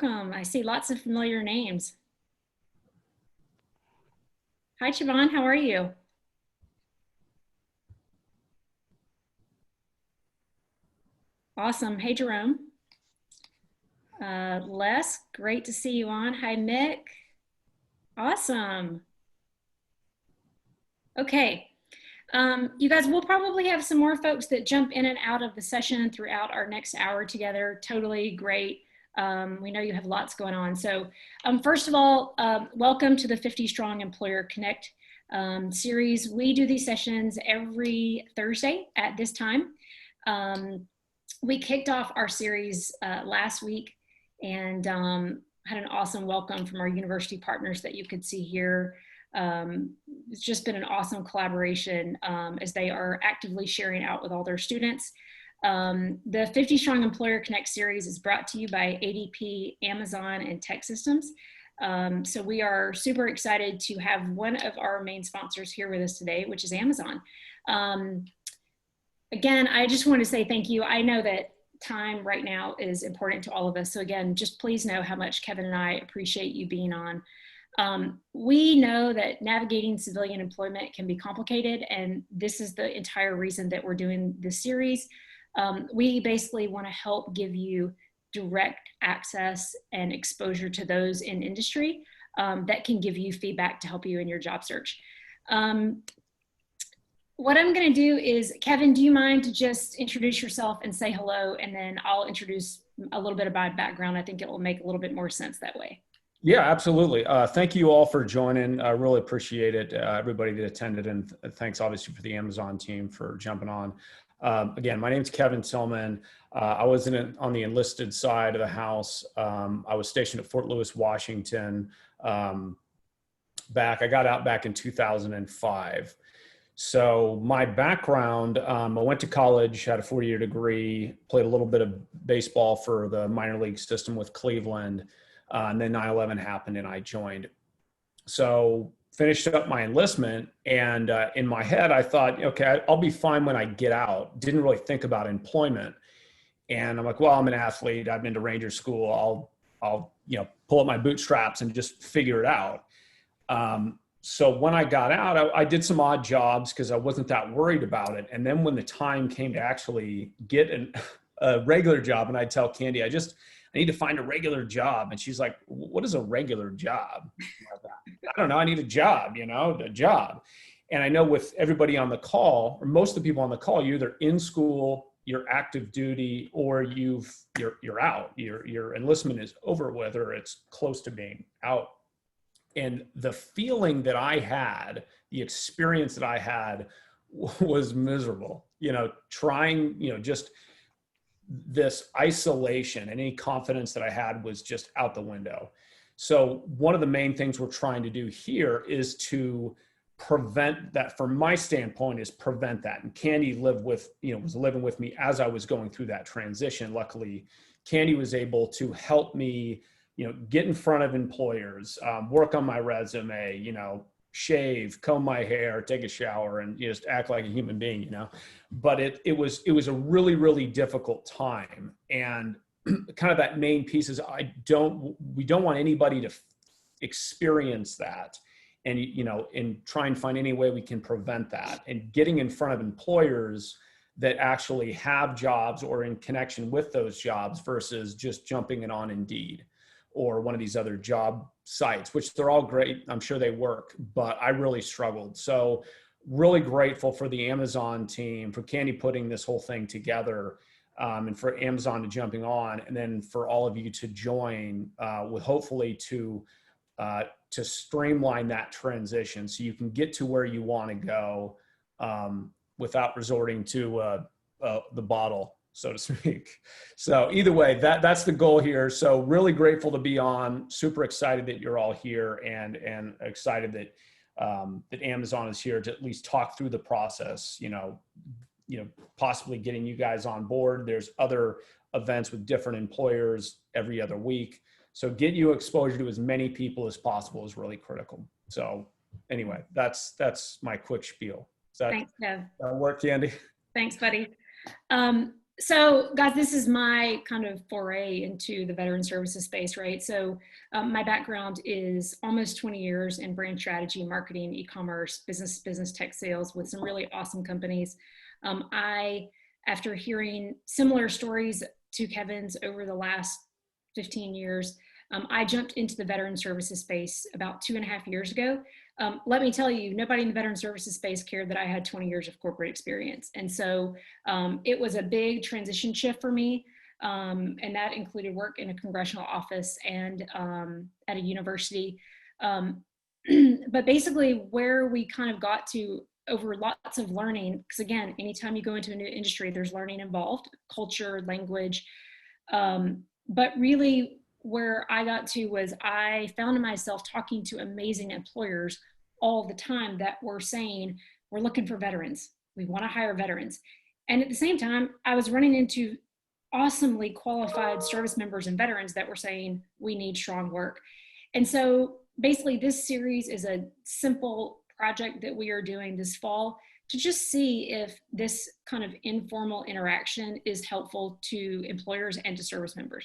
Welcome. I see lots of familiar names. Hi, Siobhan. How are you? Awesome. Hey, Jerome. Les, great to see you on. Hi, Mick. Awesome. Okay. You guys, we'll probably have some more folks that jump in and out of the session throughout our next hour together. Totally great. We know you have lots going on. So first of all, welcome to the 50 Strong Employer Connect series. We do these sessions every Thursday at this time. We kicked off our series last week and had an awesome welcome from our university partners that you could see here. It's just been an awesome collaboration as they are actively sharing out with all their students. The 50 Strong Employer Connect series is brought to you by ADP, Amazon, and Tech Systems. So we are super excited to have one of our main sponsors here with us today, which is Amazon. Again, I just want to say thank you. I know that time right now is important to all of us. So again, just please know how much Kevin and I appreciate you being on. We know that navigating civilian employment can be complicated, and this is the entire reason that we're doing this series. We basically want to help give you direct access and exposure to those in industry that can give you feedback to help you in your job search. What I'm going to do is, Kevin, do you mind to just introduce yourself and say hello, and then I'll introduce a little bit of my background. I think it will make a little bit more sense that way. Yeah, absolutely. Thank you all for joining. I really appreciate it, everybody that attended, and thanks obviously for the Amazon team for jumping on. Again, my name is Kevin Tillman. I was on the enlisted side of the house. I was stationed at Fort Lewis, Washington. I got out back in 2005. So my background, I went to college, had a 4-year degree, played a little bit of baseball for the minor league system with Cleveland. And then 9/11 happened and I joined. So finished up my enlistment, and in my head, I thought, okay, I'll be fine when I get out. Didn't really think about employment. And I'm like, well, I'm an athlete. I've been to Ranger school. I'll pull up my bootstraps and just figure it out. So when I got out, I did some odd jobs because I wasn't that worried about it. And then when the time came to actually get a regular job, and I'd tell Candy, I need to find a regular job. And she's like, what is a regular job? I don't know. I need a job, a job. And I know with everybody on the call, or most of the people on the call, you're either in school, you're active duty, or you're out. Your enlistment is over with, or it's close to being out. And the feeling that I had, the experience that I had was miserable, trying, just this isolation, and any confidence that I had was just out the window. So one of the main things we're trying to do here is to prevent that. From my standpoint, is prevent that. And Candy was living with me as I was going through that transition. Luckily, Candy was able to help me, get in front of employers, work on my resume, shave, comb my hair, take a shower, and just act like a human being, But it was a really, really difficult time. And kind of that main piece is we don't want anybody to experience that, and, and try and find any way we can prevent that. And getting in front of employers that actually have jobs or in connection with those jobs versus just jumping it on Indeed or one of these other job sites, which they're all great. I'm sure they work, but I really struggled. So really grateful for the Amazon team, for Candy putting this whole thing together, and for Amazon to jumping on, and then for all of you to join with hopefully to streamline that transition so you can get to where you want to go without resorting to the bottle, so to speak. So either way, that's the goal here. So really grateful to be on, super excited that you're all here, and excited that that Amazon is here to at least talk through the process, possibly getting you guys on board. There's other events with different employers every other week. So get you exposure to as many people as possible is really critical. So anyway, that's my quick spiel. Thanks, Kev. That work, Candy? Thanks, buddy. So, guys, this is my kind of foray into the veteran services space, right? So, my background is almost 20 years in brand strategy, marketing, e-commerce, business tech sales with some really awesome companies. After hearing similar stories to Kevin's over the last 15 years, I jumped into the veteran services space about 2.5 years ago. Let me tell you, nobody in the veteran services space cared that I had 20 years of corporate experience. And so it was a big transition shift for me. And that included work in a congressional office and at a university. Um, but basically, where we kind of got to over lots of learning, because again, anytime you go into a new industry, there's learning involved, culture, language. But really, where I got to was I found myself talking to amazing employers all the time that were saying, we're looking for veterans. We want to hire veterans. And at the same time, I was running into awesomely qualified service members and veterans that were saying, we need strong work. And so basically, this series is a simple project that we are doing this fall to just see if this kind of informal interaction is helpful to employers and to service members.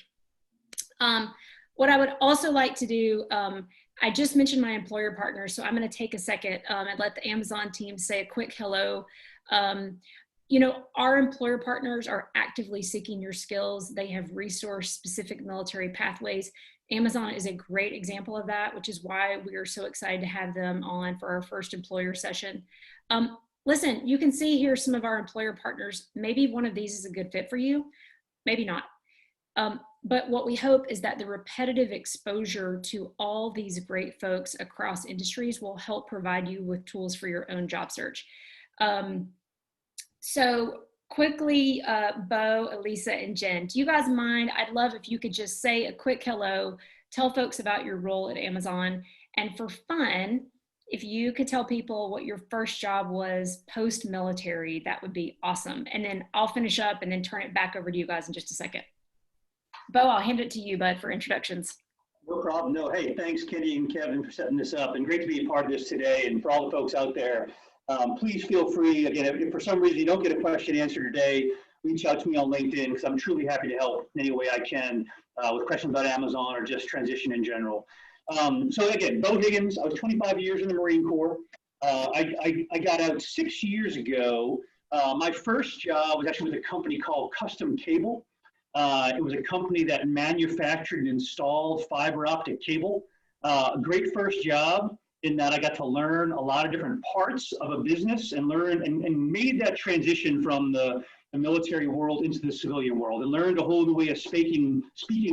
What I would also like to do, I just mentioned my employer partners, so I'm going to take a second and let the Amazon team say a quick hello. You know, our employer partners are actively seeking your skills. They have resource specific military pathways. Amazon is a great example of that, which is why we are so excited to have them on for our first employer session. Listen, you can see here some of our employer partners. Maybe one of these is a good fit for you, maybe not. But what we hope is that the repetitive exposure to all these great folks across industries will help provide you with tools for your own job search. So quickly, Bo, Elisa, and Jen, do you guys mind? I'd love if you could just say a quick hello, tell folks about your role at Amazon, and for fun, if you could tell people what your first job was post-military, that would be awesome. And then I'll finish up and then turn it back over to you guys in just a second. Bo, I'll hand it to you, bud, for introductions. No problem. No, hey, thanks, Kenny and Kevin, for setting this up, and great to be a part of this today. And for all the folks out there, please feel free. Again, if for some reason you don't get a question answered today, reach out to me on LinkedIn because I'm truly happy to help in any way I can with questions about Amazon or just transition in general. So again, Bo Higgins. I was 25 years in the Marine Corps. I got out 6 years ago. My first job was actually with a company called Custom Cable. It was a company that manufactured and installed fiber optic cable. A great first job in that I got to learn a lot of different parts of a business and learn and made that transition from the military world into the civilian world and learned a whole new way of speaking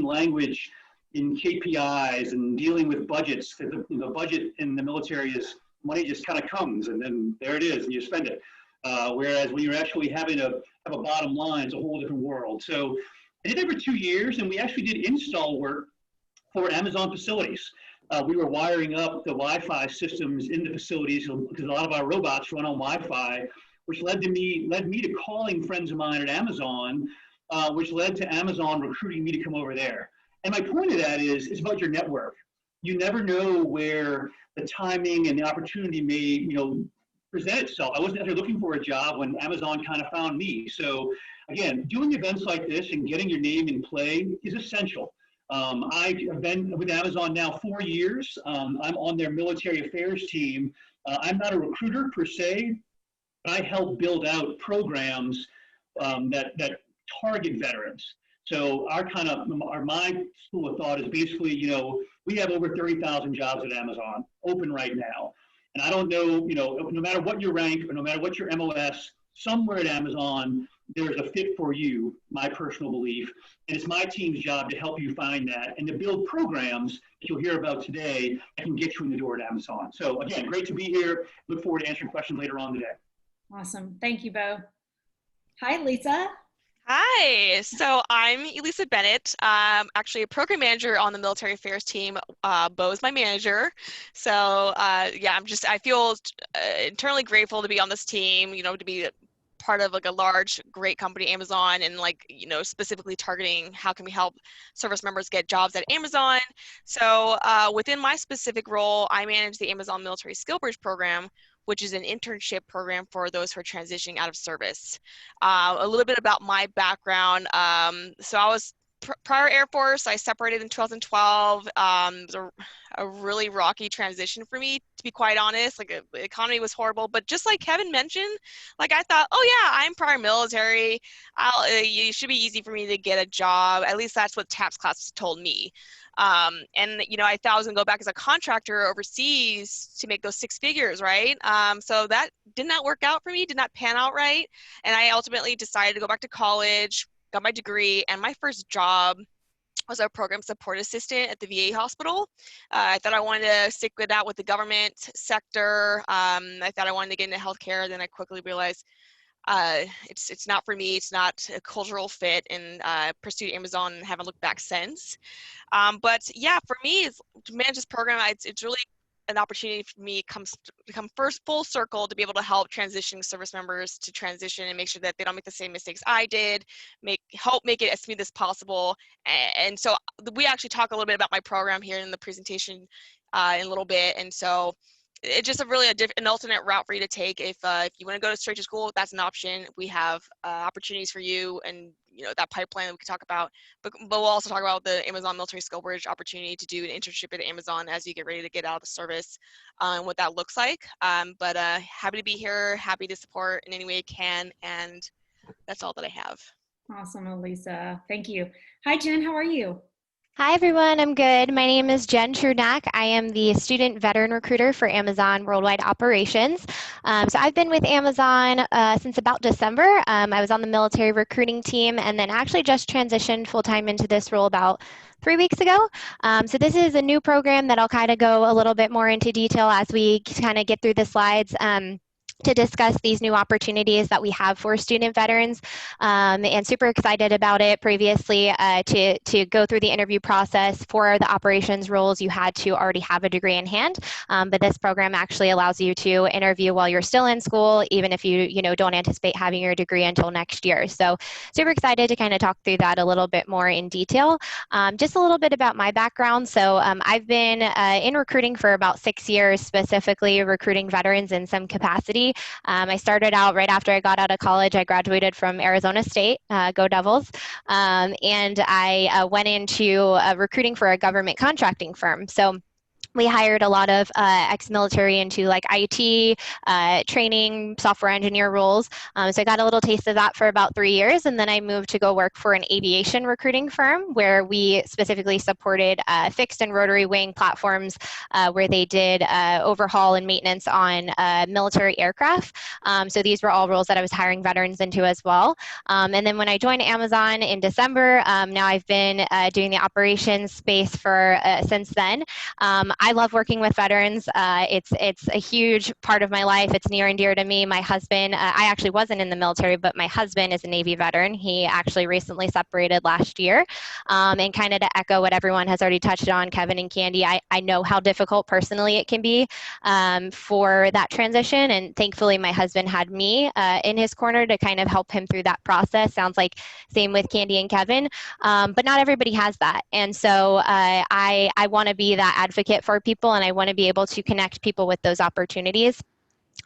language in KPIs and dealing with budgets. The budget in the military is money just kind of comes and then there it is and you spend it. Whereas when you're actually having to have a bottom line, it's a whole different world. So I did it for 2 years, and we actually did install work for Amazon facilities. We were wiring up the Wi-Fi systems in the facilities because a lot of our robots run on Wi-Fi, which led me to calling friends of mine at Amazon, which led to Amazon recruiting me to come over there. And my point of that is it's about your network. You never know where the timing and the opportunity may, present itself. I wasn't actually looking for a job when Amazon kind of found me. So again, doing events like this and getting your name in play is essential. I've been with Amazon now 4 years. I'm on their military affairs team. I'm not a recruiter per se, but I help build out programs that target veterans. So my school of thought is basically, we have over 30,000 jobs at Amazon open right now. And I don't know, no matter what your rank or no matter what your MOS, somewhere at Amazon, there's a fit for you, my personal belief. And it's my team's job to help you find that and to build programs that you'll hear about today that can get you in the door at Amazon. So again, great to be here. Look forward to answering questions later on today. Awesome. Thank you, Bo. Hi, Lisa. Hi, so I'm Elisa Bennett. Actually a program manager on the military affairs team. Bo is my manager. So yeah, I feel internally grateful to be on this team, to be part of like a large, great company, Amazon, and specifically targeting how can we help service members get jobs at Amazon. So within my specific role, I manage the Amazon Military Skill Bridge program, which is an internship program for those who are transitioning out of service. A little bit about my background. So I was prior Air Force. I separated in 2012. It was a really rocky transition for me, to be quite honest. Like the economy was horrible, but just like Kevin mentioned, like I thought, oh yeah, I'm prior military. It should be easy for me to get a job. At least that's what TAPS class told me. And you know, I thought I was gonna go back as a contractor overseas to make those six figures, right? So that did not work out for me, did not pan out right. And I ultimately decided to go back to college, got my degree, and my first job was a program support assistant at the VA hospital. I thought I wanted to stick with that with the government sector. I thought I wanted to get into healthcare. Then I quickly realized it's not for me. It's not a cultural fit, and pursued Amazon and haven't looked back since. But yeah, for me, to manage this program, it's really an opportunity for me to come first full circle to be able to help transitioning service members to transition and make sure that they don't make the same mistakes I did, help make it as smooth as possible. And so we actually talk a little bit about my program here in the presentation in a little bit. And so it's just an alternate route for you to take. If you want to go straight to school, that's an option. We have opportunities for you, and you know that pipeline that we can talk about. But we'll also talk about the Amazon Military Skill Bridge opportunity to do an internship at Amazon as you get ready to get out of the service, and what that looks like. But happy to be here, happy to support in any way I can, and that's all that I have. Awesome, Elisa. Thank you. Hi, Jen. How are you? Hi, everyone. I'm good. My name is Jen Trunak. I am the student veteran recruiter for Amazon Worldwide Operations. So I've been with Amazon since about December. I was on the military recruiting team and then actually just transitioned full-time into this role about 3 weeks ago. So this is a new program that I'll kind of go a little bit more into detail as we kind of get through the slides. To discuss these new opportunities that we have for student veterans, and super excited about it. Previously, to go through the interview process for the operations roles, you had to already have a degree in hand, but this program actually allows you to interview while you're still in school, even if you don't anticipate having your degree until next year. So super excited to kind of talk through that a little bit more in detail. Just a little bit about my background. So I've been in recruiting for about 6 years, specifically recruiting veterans in some capacity. I started out right after I got out of college. I graduated from Arizona State, go Devils, and I went into recruiting for a government contracting firm. So we hired a lot of ex-military into like IT, training, software engineer roles. So I got a little taste of that for about 3 years. And then I moved to go work for an aviation recruiting firm where we specifically supported fixed and rotary wing platforms where they did overhaul and maintenance on military aircraft. So these were all roles that I was hiring veterans into as well. And then when I joined Amazon in December, now I've been doing the operations space for since then. I love working with veterans. It's a huge part of my life. It's near and dear to me. My husband, I actually wasn't in the military, but my husband is a Navy veteran. He actually recently separated last year. And kind of to echo what everyone has already touched on, Kevin and Candy, I know how difficult personally it can be for that transition. And thankfully, my husband had me in his corner to kind of help him through that process. Sounds like same with Candy and Kevin, but not everybody has that. And so I want to be that advocate for people, and I want to be able to connect people with those opportunities.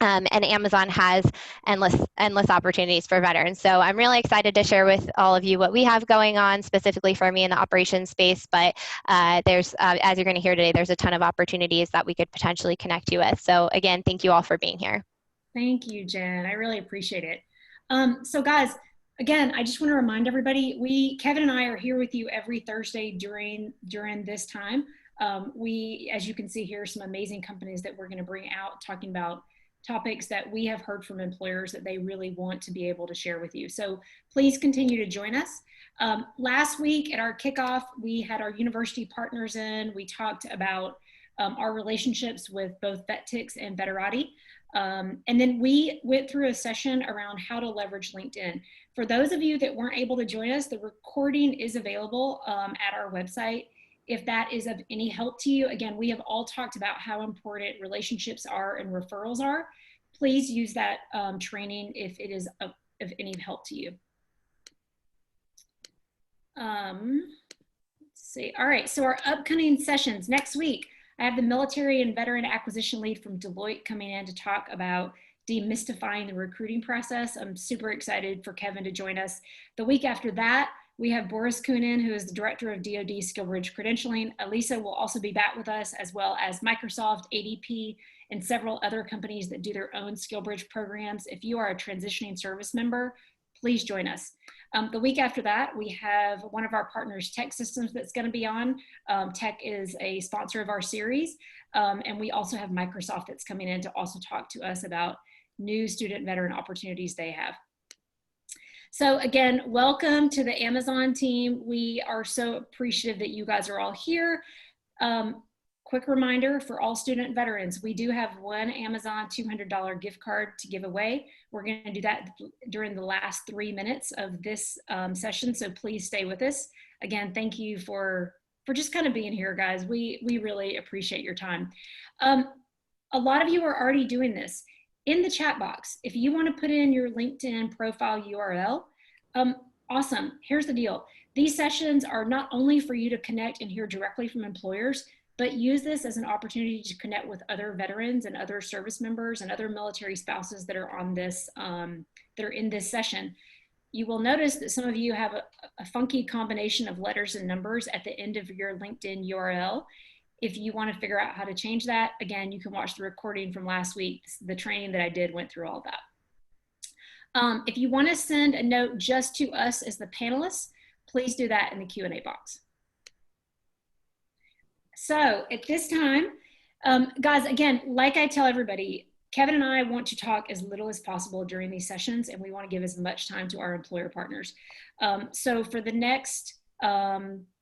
And Amazon has endless opportunities for veterans. So I'm really excited to share with all of you what we have going on specifically for me in the operations space. But there's, as you're going to hear today, there's a ton of opportunities that we could potentially connect you with. So again, thank you all for being here. Thank you, Jen. I really appreciate it. So guys, again, I just want to remind everybody, Kevin and I are here with you every Thursday during this time. We, as you can see here, some amazing companies that we're going to bring out talking about topics that we have heard from employers that they really want to be able to share with you. So please continue to join us. Last week at our kickoff, we had our university partners in. We talked about our relationships with both VetTix and Veterati. And then we went through a session around how to leverage LinkedIn. For those of you that weren't able to join us, the recording is available at our website. If that is of any help to you, again, we have all talked about how important relationships are and referrals are. Please use that training if it is of any help to you. Let's see. All right, so our upcoming sessions next week. I have the military and veteran acquisition lead from Deloitte coming in to talk about demystifying the recruiting process. I'm super excited for Kevin to join us. The week after that, we have Boris Kunin, who is the director of DoD SkillBridge credentialing. Elisa will also be back with us, as well as Microsoft, ADP, and several other companies that do their own SkillBridge programs. If you are a transitioning service member, please join us. The week after that, we have one of our partners, Tech Systems, that's going to be on. Tech is a sponsor of our series. And we also have Microsoft that's coming in to also talk to us about new student veteran opportunities they have. So again, welcome to the Amazon team. We are so appreciative that you guys are all here. Quick reminder for all student veterans, we do have one Amazon $200 gift card to give away. We're going to do that during the last 3 minutes of this session, so please stay with us. Again, thank you for just kind of being here, guys. We really appreciate your time. A lot of you are already doing this. In the chat box, if you want to put in your LinkedIn profile URL, awesome. Here's the deal. These sessions are not only for you to connect and hear directly from employers, but use this as an opportunity to connect with other veterans and other service members and other military spouses that are on this, that are in this session. You will notice that some of you have a funky combination of letters and numbers at the end of your LinkedIn URL. If you want to figure out how to change that, again, you can watch the recording from last week. The training that I did went through all that. If you want to send a note just to us as the panelists, please do that in the Q&A box. So at this time, guys, again, like I tell everybody, Kevin and I want to talk as little as possible during these sessions, and we want to give as much time to our employer partners. So for the next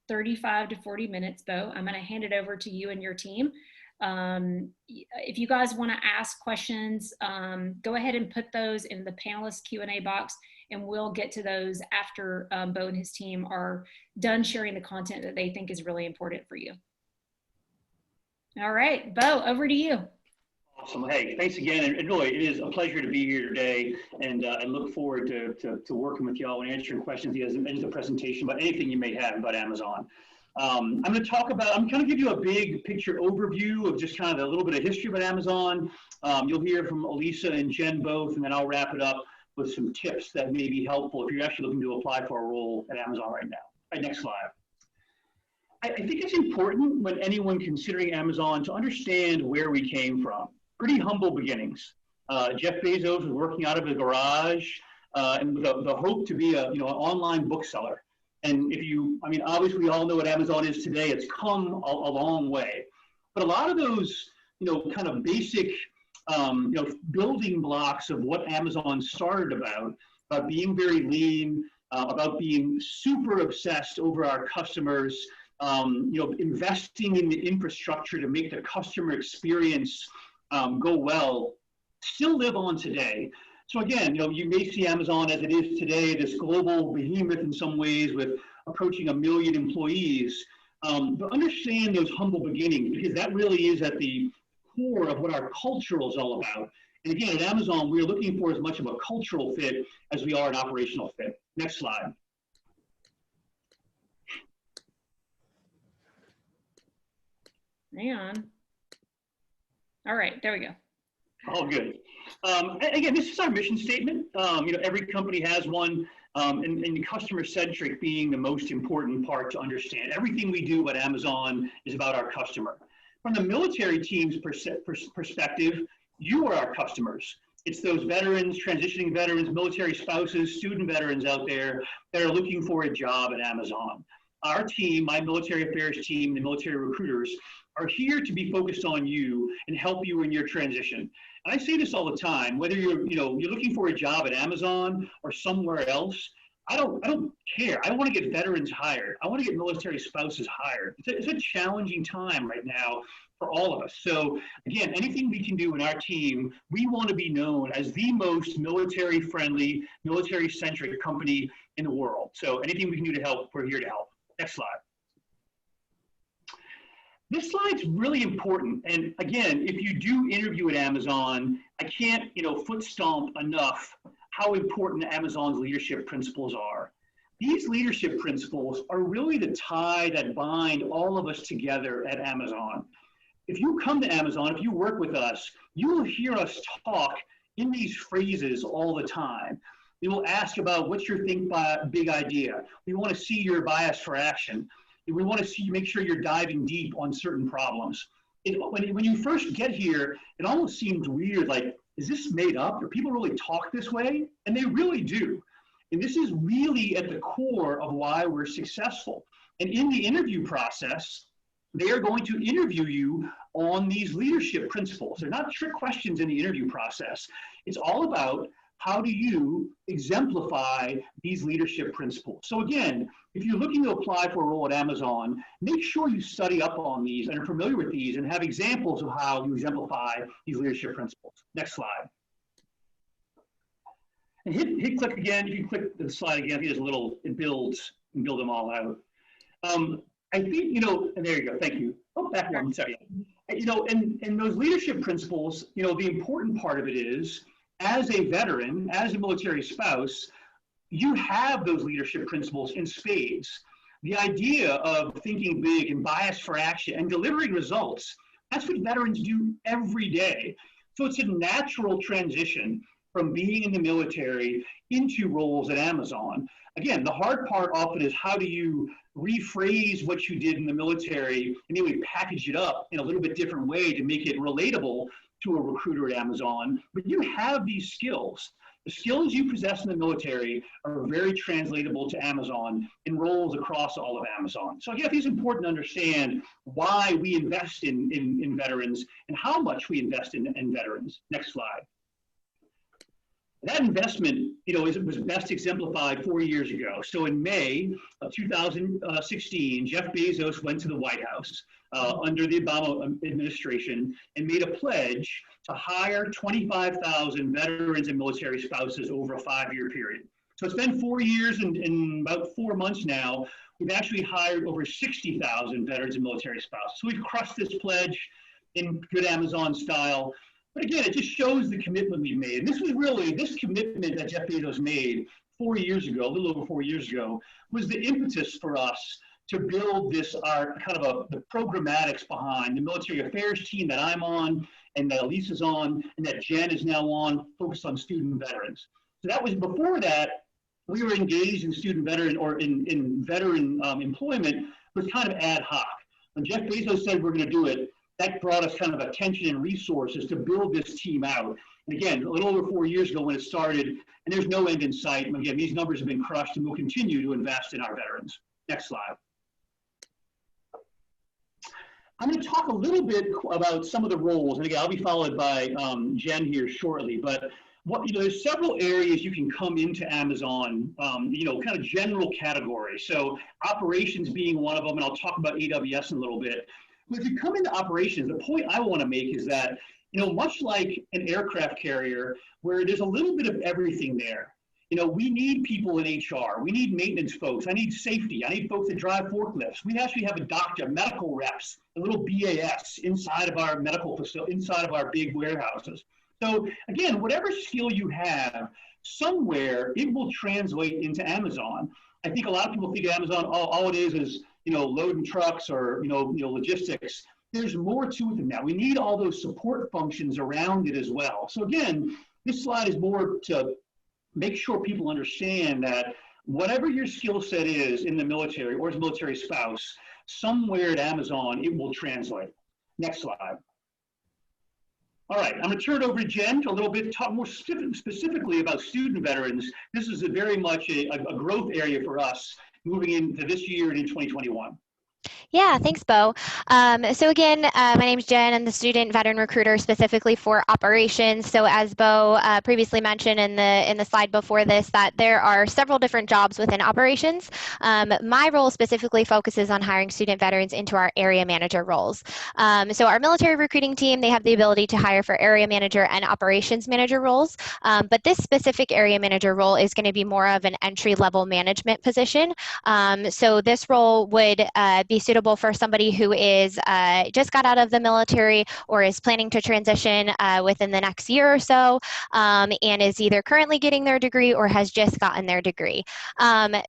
35 to 40 minutes, Bo, I'm going to hand it over to you and your team. If you guys want to ask questions, go ahead and put those in the panelist Q&A box, and we'll get to those after Bo and his team are done sharing the content that they think is really important for you. All right, Bo, over to you. Awesome. Hey, thanks again. And really, it is a pleasure to be here today. And I look forward to working with y'all and answering questions at the end of the presentation about anything you may have about Amazon. I'm going to talk about, I'm going to give you a big picture overview of just kind of a little bit of history about Amazon. You'll hear from Elisa and Jen both, and then I'll wrap it up with some tips that may be helpful if you're actually looking to apply for a role at Amazon right now. All right, next slide. I think it's important when anyone considering Amazon to understand where we came from. Pretty humble beginnings. Jeff Bezos was working out of a garage and with the hope to be an online bookseller. And if you, I mean, obviously we all know what Amazon is today. It's come a long way. But a lot of those, kind of basic, building blocks of what Amazon started about being very lean, about being super obsessed over our customers, investing in the infrastructure to make the customer experience go well, still live on today. So again, you may see Amazon as it is today, this global behemoth in some ways with approaching 1 million employees, but understand those humble beginnings, because that really is at the core of what our culture is all about. And again, at Amazon, we're looking for as much of a cultural fit as we are an operational fit. Next slide. Hang on. All right, there we go. All good. Again, this is our mission statement. Every company has one, and customer-centric being the most important part to understand. Everything we do at Amazon is about our customer. From the military team's perspective, you are our customers. It's those veterans, transitioning veterans, military spouses, student veterans out there that are looking for a job at Amazon. Our team, my military affairs team, the military recruiters, are here to be focused on you and help you in your transition. And I say this all the time, whether you're looking for a job at Amazon or somewhere else, I don't care. I want to get veterans hired. I want to get military spouses hired. It's a challenging time right now for all of us. So again, anything we can do in our team, we want to be known as the most military-friendly, military-centric company in the world. So anything we can do to help, we're here to help. Next slide. This slide's really important. And again, if you do interview at Amazon, I can't, foot stomp enough how important Amazon's leadership principles are. These leadership principles are really the tie that bind all of us together at Amazon. if you come to Amazon, if you work with us, you will hear us talk in these phrases all the time. We will ask about what's your big idea. We want to see your bias for action. We want to see, make sure you're diving deep on certain problems. When you first get here, it almost seems weird, like, is this made up? Do people really talk this way? And they really do. And this is really at the core of why we're successful. And in the interview process, they are going to interview you on these leadership principles. They're not trick questions in the interview process. It's all about how do you exemplify these leadership principles. So again, if you're looking to apply for a role at Amazon, make sure you study up on these and are familiar with these and have examples of how you exemplify these leadership principles. Next slide. And hit click again. If you click the slide again, there's a little, it builds and build them all out. I think, and there you go, thank you. Oh, back one, sorry. And those leadership principles, the important part of it is, as a veteran, as a military spouse, you have those leadership principles in spades. The idea of thinking big and bias for action and delivering results, that's what veterans do every day. So it's a natural transition from being in the military into roles at Amazon. Again, the hard part often is how do you rephrase what you did in the military and maybe package it up in a little bit different way to make it relatable to a recruiter at Amazon. But you have these skills. The skills you possess in the military are very translatable to Amazon in roles across all of Amazon. So again, I think it's important to understand why we invest in veterans and how much we invest in veterans. Next slide. That investment, was best exemplified 4 years ago. So in May of 2016, Jeff Bezos went to the White House under the Obama administration and made a pledge to hire 25,000 veterans and military spouses over a 5-year period. So it's been 4 years and about 4 months now. We've actually hired over 60,000 veterans and military spouses. So we've crushed this pledge in good Amazon style. But again, it just shows the commitment we've made. And this commitment that Jeff Bezos made 4 years ago, a little over 4 years ago, was the impetus for us to build this, the programmatics behind the military affairs team that I'm on and that Elisa's on and that Jen is now on, focused on student veterans. So that was before that, we were engaged in student veteran or in veteran employment was kind of ad hoc. When Jeff Bezos said we're going to do it, that brought us kind of attention and resources to build this team out. And again, a little over 4 years ago when it started, and there's no end in sight. And again, these numbers have been crushed and we'll continue to invest in our veterans. Next slide. I'm going to talk a little bit about some of the roles. And again, I'll be followed by Jen here shortly. But there's several areas you can come into Amazon, kind of general categories. So operations being one of them, and I'll talk about AWS in a little bit. But if you come into operations, the point I want to make is that, much like an aircraft carrier where there's a little bit of everything there, we need people in HR, we need maintenance folks, I need safety, I need folks that drive forklifts. We actually have a doctor, medical reps, a little BAS inside of our medical facility, inside of our big warehouses. So again, whatever skill you have, somewhere it will translate into Amazon. I think a lot of people think of Amazon, all it is loading trucks or, logistics. There's more to it than that. We need all those support functions around it as well. So again, this slide is more to make sure people understand that whatever your skill set is in the military or as a military spouse, somewhere at Amazon, it will translate. Next slide. All right, I'm going to turn it over to Jen to a little bit talk more specifically about student veterans. This is very much a growth area for us moving into this year and in 2021. Yeah, thanks, Bo. So again, my name is Jen. I'm the student veteran recruiter specifically for operations. So as Bo previously mentioned in the slide before this, that there are several different jobs within operations. My role specifically focuses on hiring student veterans into our area manager roles. So our military recruiting team, they have the ability to hire for area manager and operations manager roles. But this specific area manager role is going to be more of an entry-level management position. So this role would be suitable suitable for somebody who is just got out of the military or is planning to transition within the next year or so, and is either currently getting their degree or has just gotten their degree.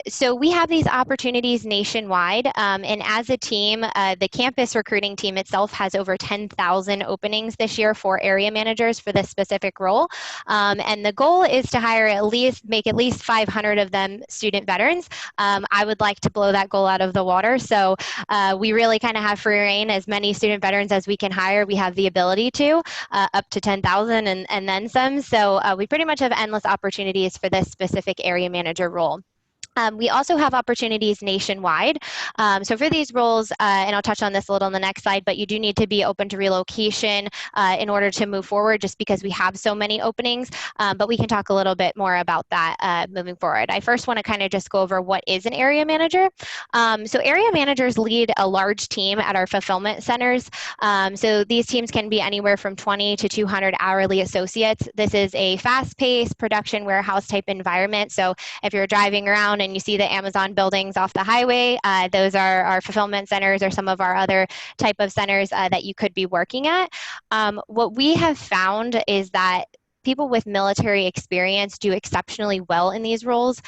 So we have these opportunities nationwide, and as a team, the campus recruiting team itself has over 10,000 openings this year for area managers for this specific role. And the goal is to hire make at least 500 of them student veterans. I would like to blow that goal out of the water. So we really kind of have free reign. As many student veterans as we can hire, we have the ability to, up to 10,000 and then some. So we pretty much have endless opportunities for this specific area manager role. We also have opportunities nationwide. So for these roles, and I'll touch on this a little on the next slide, but you do need to be open to relocation in order to move forward, just because we have so many openings. But we can talk a little bit more about that moving forward. I first want to kind of just go over what is an area manager. So area managers lead a large team at our fulfillment centers. So these teams can be anywhere from 20 to 200 hourly associates. This is a fast-paced production warehouse type environment. So if you're driving around and you see the Amazon buildings off the highway, those are our fulfillment centers or some of our other type of centers that you could be working at. What we have found is that people with military experience do exceptionally well in these roles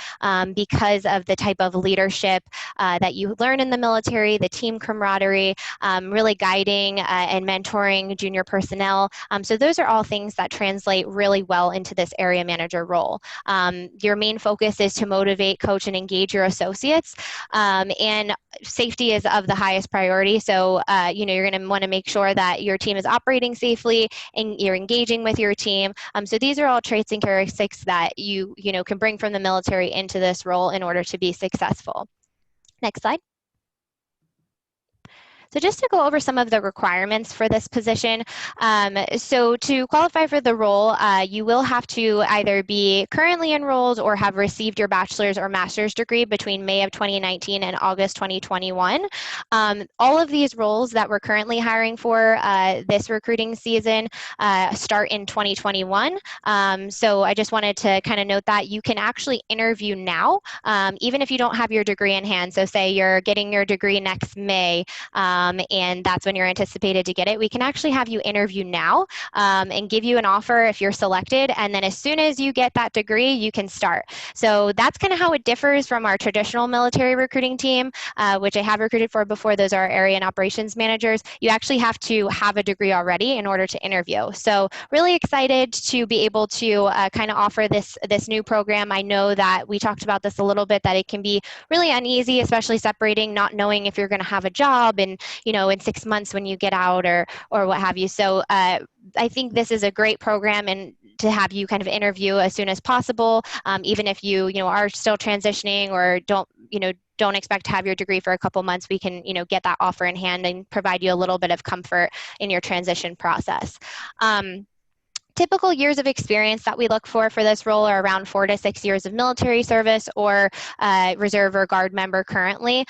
because of the type of leadership that you learn in the military, the team camaraderie, really guiding and mentoring junior personnel. So those are all things that translate really well into this area manager role. Your main focus is to motivate, coach, and engage your associates. And safety is of the highest priority. So, you're going to want to make sure that your team is operating safely and you're engaging with your team. So these are all traits and characteristics that you can bring from the military into this role in order to be successful. Next slide. So just to go over some of the requirements for this position, so to qualify for the role, you will have to either be currently enrolled or have received your bachelor's or master's degree between May of 2019 and August 2021. All of these roles that we're currently hiring for this recruiting season start in 2021. So I just wanted to kind of note that you can actually interview now, even if you don't have your degree in hand. So say you're getting your degree next May, and that's when you're anticipated to get it. We can actually have you interview now and give you an offer if you're selected, and then as soon as you get that degree, you can start. So that's kind of how it differs from our traditional military recruiting team, which I have recruited for before. Those are area and operations managers. You actually have to have a degree already in order to interview. So really excited to be able to kind of offer this new program. I know that we talked about this a little bit, that it can be really uneasy, especially separating, not knowing if you're going to have a job and in 6 months when you get out or what have you. So I think this is a great program, and to have you kind of interview as soon as possible, even if you are still transitioning or don't expect to have your degree for a couple months, we can get that offer in hand and provide you a little bit of comfort in your transition process. Typical years of experience that we look for this role are around 4 to 6 years of military service or reserve or guard member currently.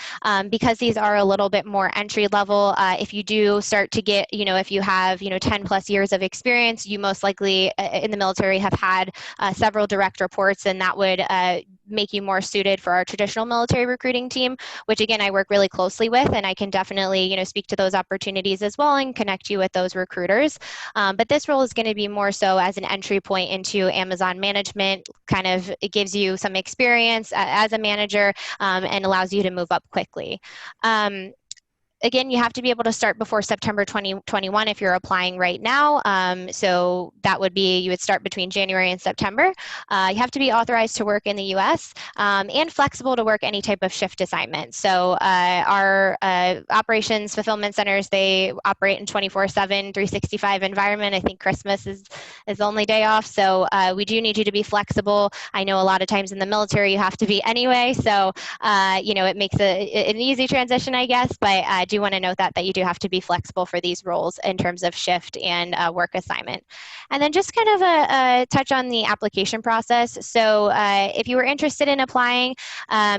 Because these are a little bit more entry level, if you do start to get, if you have, 10 plus years of experience, you most likely in the military have had several direct reports, and that would make you more suited for our traditional military recruiting team, which again, I work really closely with, and I can definitely, speak to those opportunities as well and connect you with those recruiters. But this role is going to be more so as an entry point into Amazon management. It gives you some experience as a manager and allows you to move up quickly. Again, you have to be able to start before September 2021 if you're applying right now. So that would be, you would start between January and September. You have to be authorized to work in the US and flexible to work any type of shift assignment. So our operations fulfillment centers, they operate in 24/7, 365 environment. I think Christmas is the only day off. So we do need you to be flexible. I know a lot of times in the military you have to be anyway. So, it makes an easy transition, I guess, but I do want to note that you do have to be flexible for these roles in terms of shift and work assignment. And then just kind of a touch on the application process. So if you were interested in applying,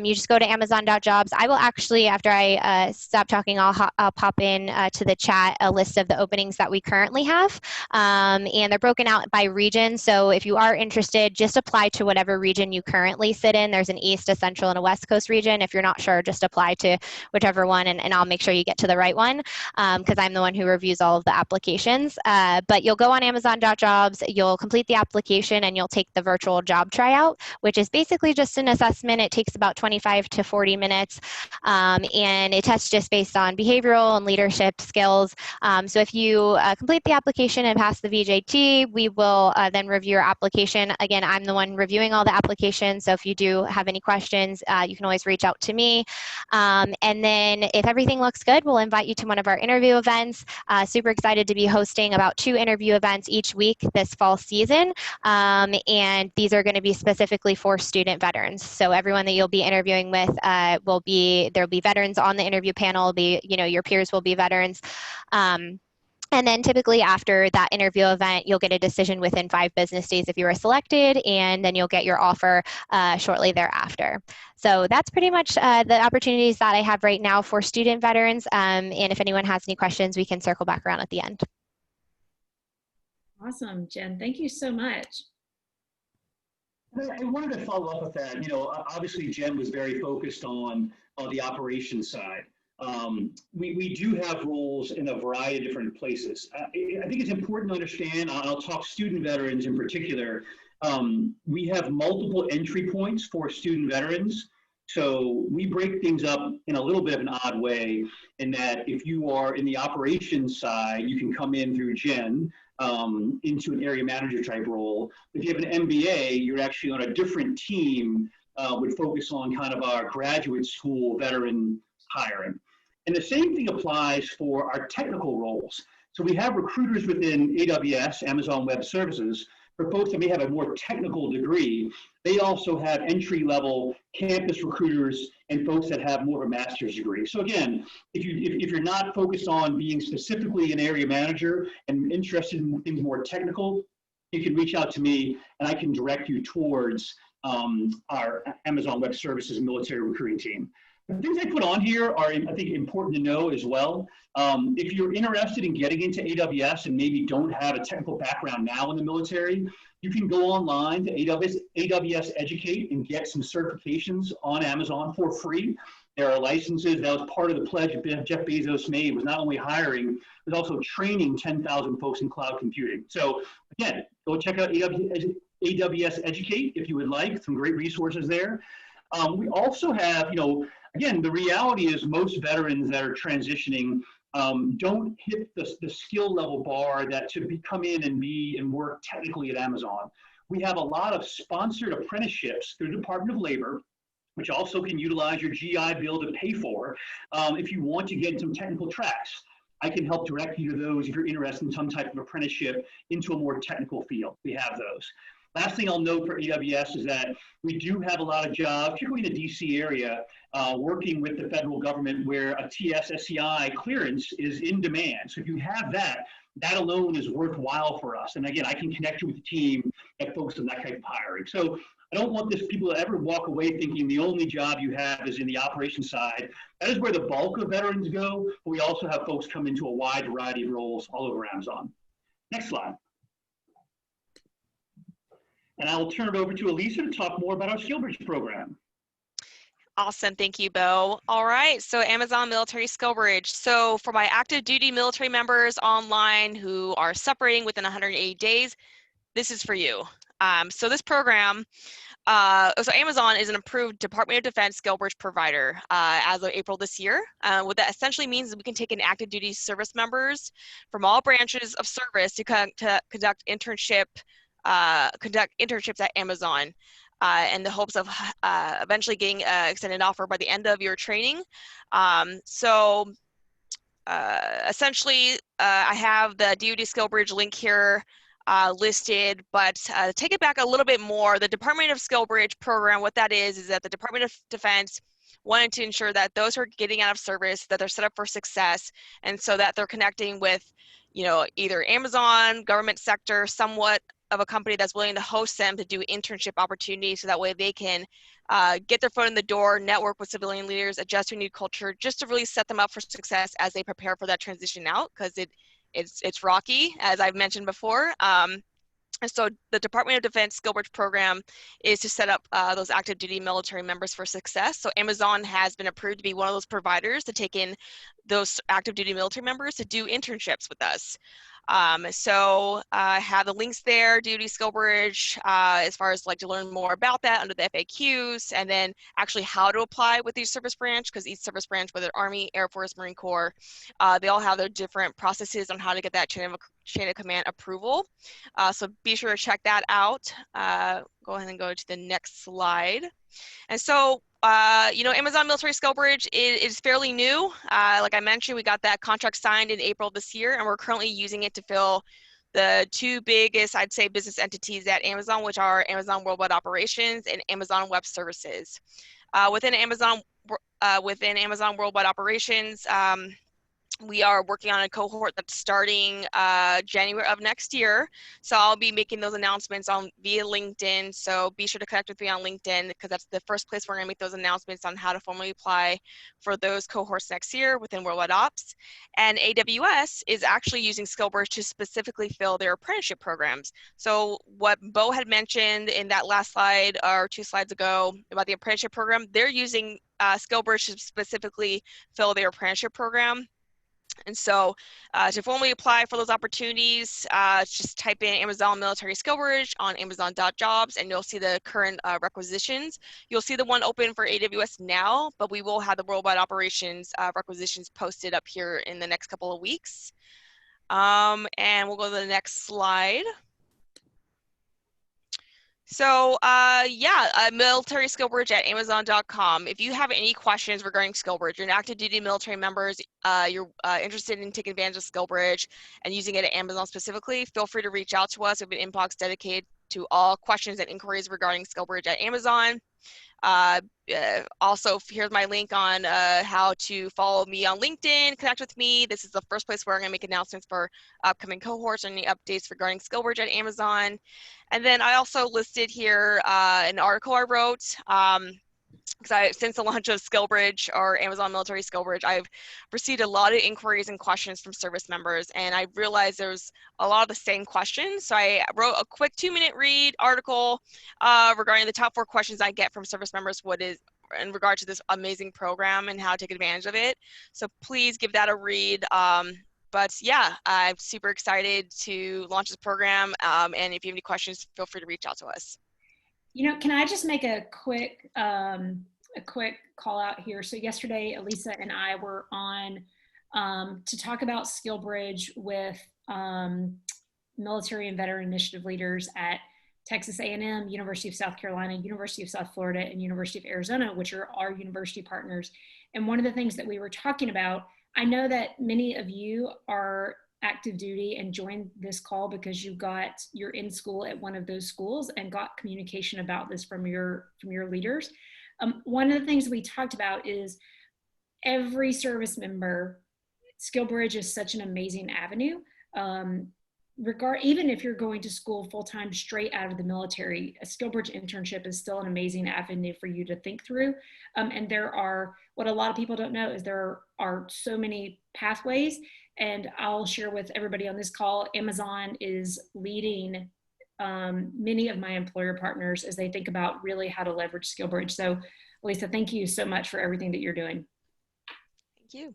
you just go to amazon.jobs. I will actually, after I stop talking, I'll pop in to the chat a list of the openings that we currently have. And they're broken out by region. So if you are interested, just apply to whatever region you currently sit in. There's an East, a Central, and a West Coast region. If you're not sure, just apply to whichever one, and I'll make sure you get to the right one, because I'm the one who reviews all of the applications. But you'll go on Amazon.jobs, you'll complete the application, and you'll take the virtual job tryout, which is basically just an assessment. It takes about 25 to 40 minutes, and it tests just based on behavioral and leadership skills. So if you complete the application and pass the VJT, we will then review your application. Again, I'm the one reviewing all the applications, so if you do have any questions, you can always reach out to me. And then if everything looks good, we'll invite you to one of our interview events. Super excited to be hosting about 2 interview events each week this fall season. And these are going to be specifically for student veterans. So everyone that you'll be interviewing with there'll be veterans on the interview panel. Your peers will be veterans. And then typically after that interview event, you'll get a decision within 5 business days if you were selected, and then you'll get your offer shortly thereafter. So that's pretty much the opportunities that I have right now for student veterans. And if anyone has any questions, we can circle back around at the end. Awesome, Jen. Thank you so much. I wanted to follow up with that. Obviously Jen was very focused on the operations side. We do have roles in a variety of different places. I think it's important to understand, I'll talk student veterans in particular, we have multiple entry points for student veterans. So we break things up in a little bit of an odd way in that if you are in the operations side, you can come in through Jen into an area manager type role. If you have an MBA, you're actually on a different team, would focus on kind of our graduate school veteran hiring. And the same thing applies for our technical roles. So we have recruiters within AWS, Amazon Web Services. For folks that may have a more technical degree, they also have entry-level campus recruiters and folks that have more of a master's degree. So again, if you're not focused on being specifically an area manager and interested in things more technical, you can reach out to me and I can direct you towards our Amazon Web Services military recruiting team. The things I put on here are, I think, important to know as well. If you're interested in getting into AWS and maybe don't have a technical background now in the military, you can go online to AWS Educate and get some certifications on Amazon for free. There are licenses. That was part of the pledge Jeff Bezos made, was not only hiring, but also training 10,000 folks in cloud computing. So again, go check out AWS Educate if you would like, some great resources there. We also have, again, the reality is most veterans that are transitioning don't hit the skill level bar that to come in and work technically at Amazon. We have a lot of sponsored apprenticeships through the Department of Labor, which also can utilize your GI Bill to pay for if you want to get some technical tracks. I can help direct you to those if you're interested in some type of apprenticeship into a more technical field. We have those. Last thing I'll note for AWS is that we do have a lot of jobs, particularly in the DC area, working with the federal government where a TS/SCI clearance is in demand. So if you have that, that alone is worthwhile for us. And again, I can connect you with the team that focuses on that type of hiring. So I don't want people to ever walk away thinking the only job you have is in the operations side. That is where the bulk of veterans go, but we also have folks come into a wide variety of roles all over Amazon. Next slide. And I will turn it over to Elisa to talk more about our SkillBridge program. Awesome, thank you, Bo. All right, so Amazon Military SkillBridge. So for my active duty military members online who are separating within 180 days, this is for you. So this program, so Amazon is an approved Department of Defense SkillBridge provider as of April this year. What that essentially means is we can take in active duty service members from all branches of service to conduct internships at Amazon in the hopes of eventually getting an extended offer by the end of your training. Essentially, I have the DoD SkillBridge link here listed, but take it back a little bit more. The Department of SkillBridge program, what that is that the Department of Defense wanted to ensure that those who are getting out of service, that they're set up for success, and so that they're connecting with, either Amazon, government sector, somewhat of a company that's willing to host them to do internship opportunities, so that way they can get their foot in the door, network with civilian leaders, adjust to a new culture, just to really set them up for success as they prepare for that transition out, because it's rocky, as I've mentioned before. And so the Department of Defense SkillBridge program is to set up those active duty military members for success. So Amazon has been approved to be one of those providers to take in those active duty military members to do internships with us. So I have the links there, Duty SkillBridge, as far as like to learn more about that under the FAQs, and then actually how to apply with each service branch, because each service branch, whether Army, Air Force, Marine Corps, they all have their different processes on how to get that chain of command approval. So be sure to check that out. Go ahead and go to the next slide. And so, you know, Amazon Military SkillBridge is fairly new. Like I mentioned, we got that contract signed in April this year, and we're currently using it to fill the two biggest, I'd say, business entities at Amazon, which are Amazon Worldwide Operations and Amazon Web Services. Within Amazon Worldwide Operations, we are working on a cohort that's starting January of next year. So I'll be making those announcements via LinkedIn. So be sure to connect with me on LinkedIn, because that's the first place we're gonna make those announcements on how to formally apply for those cohorts next year within Worldwide Ops. And AWS is actually using SkillBridge to specifically fill their apprenticeship programs. So what Bo had mentioned in that last slide or 2 slides ago about the apprenticeship program, they're using SkillBridge to specifically fill their apprenticeship program. And so to formally apply for those opportunities, just type in Amazon Military SkillBridge on amazon.jobs, and you'll see the current requisitions. You'll see the one open for AWS now, but we will have the Worldwide Operations requisitions posted up here in the next couple of weeks. And we'll go to the next slide. So Military SkillBridge at amazon.com. If you have any questions regarding SkillBridge, you're an active duty military members, you're interested in taking advantage of SkillBridge and using it at Amazon specifically, feel free to reach out to us. We have an inbox dedicated to all questions and inquiries regarding SkillBridge at Amazon. Also, here's my link on how to follow me on LinkedIn, connect with me. This is the first place where I'm going to make announcements for upcoming cohorts and any updates regarding SkillBridge at Amazon. And then I also listed here an article I wrote. Because since the launch of SkillBridge or Amazon Military SkillBridge, I've received a lot of inquiries and questions from service members, and I realized there's a lot of the same questions. So I wrote a quick 2-minute read article regarding the top 4 questions I get from service members in regard to this amazing program and how to take advantage of it. So please give that a read. But yeah, I'm super excited to launch this program. And if you have any questions, feel free to reach out to us. You know, can I just make a quick call out here? So yesterday, Elisa and I were on to talk about SkillBridge with military and veteran initiative leaders at Texas A&M, University of South Carolina, University of South Florida, and University of Arizona, which are our university partners. And one of the things that we were talking about, I know that many of you are active duty and joined this call because you're in school at one of those schools and got communication about this from your leaders. One of the things we talked about is every service member, SkillBridge is such an amazing avenue. Even if you're going to school full-time straight out of the military, a SkillBridge internship is still an amazing avenue for you to think through. And what a lot of people don't know is there are so many pathways. And I'll share with everybody on this call, Amazon is leading many of my employer partners as they think about really how to leverage SkillBridge. So Lisa, thank you so much for everything that you're doing. Thank you.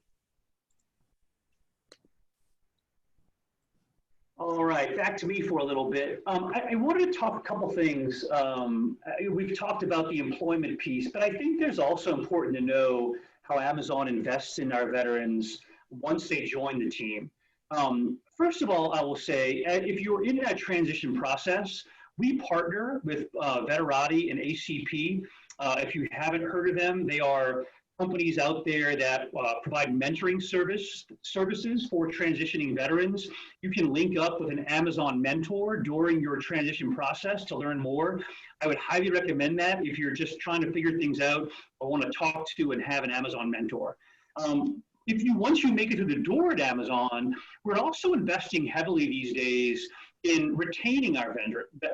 All right, back to me for a little bit. I wanted to talk a couple things. We've talked about the employment piece, but I think there's also important to know how Amazon invests in our veterans once they join the team. First of all, I will say, if you're in that transition process, we partner with Veterati and ACP. If you haven't heard of them, they are companies out there that provide mentoring services for transitioning veterans. You can link up with an Amazon mentor during your transition process to learn more. I would highly recommend that if you're just trying to figure things out or want to talk to and have an Amazon mentor. Once you make it through the door at Amazon, we're also investing heavily these days in retaining our